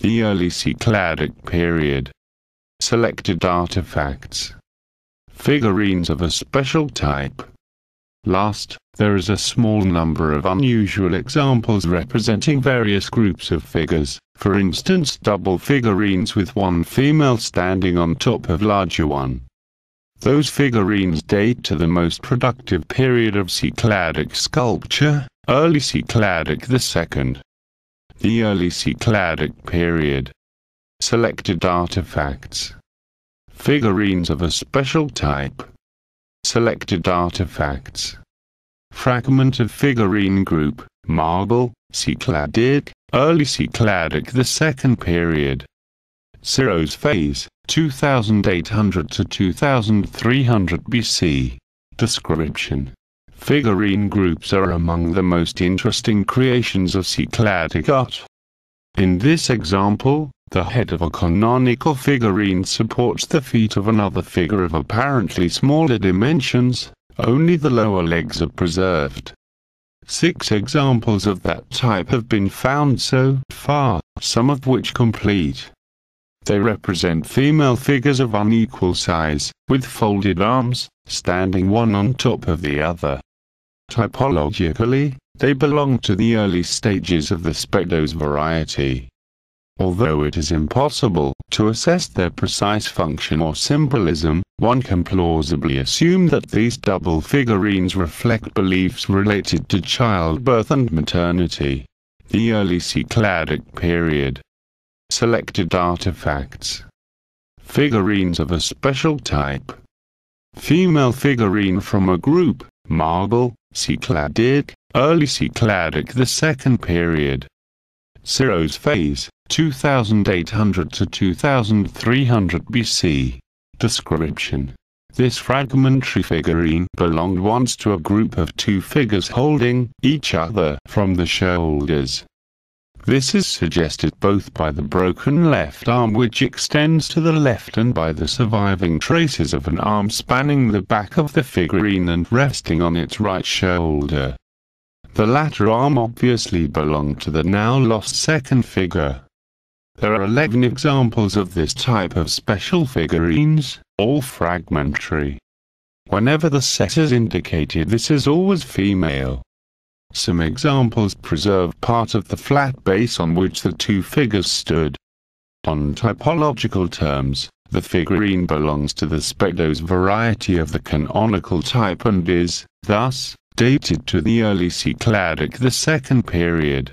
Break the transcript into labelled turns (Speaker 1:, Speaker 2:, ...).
Speaker 1: The Early Cycladic period. Selected artifacts. Figurines of a special type. Last, there is a small number of unusual examples representing various groups of figures, for instance double figurines with one female standing on top of larger one. Those figurines date to the most productive period of Cycladic sculpture, Early Cycladic II. The Early Cycladic period. Selected artifacts. Figurines of a special type. Selected artifacts. Fragment of figurine group, marble, Cycladic, Early Cycladic II period. Ciro's phase, 2800 to 2300 BC. Description. Figurine groups are among the most interesting creations of Cycladic art. In this example, the head of a canonical figurine supports the feet of another figure of apparently smaller dimensions, only the lower legs are preserved. 6 examples of that type have been found so far, some of which complete. They represent female figures of unequal size, with folded arms, standing one on top of the other. Typologically, they belong to the early stages of the spectos variety. Although it is impossible to assess their precise function or symbolism, one can plausibly assume that these double figurines reflect beliefs related to childbirth and maternity. The Early Cycladic period. Selected artifacts. Figurines of a special type. Female figurine from a group, marble, Cycladic, Early Cycladic II period. Ciro's phase, 2800 to 2300 BC. Description. This fragmentary figurine belonged once to a group of 2 figures holding each other from the shoulders. This is suggested both by the broken left arm which extends to the left and by the surviving traces of an arm spanning the back of the figurine and resting on its right shoulder. The latter arm obviously belonged to the now lost second figure. There are 11 examples of this type of special figurines, all fragmentary. Whenever the set is indicated, this is always female. Some examples preserve part of the flat base on which the 2 figures stood. On typological terms, the figurine belongs to the spectos variety of the canonical type and is, thus, dated to the Early Cycladic II period.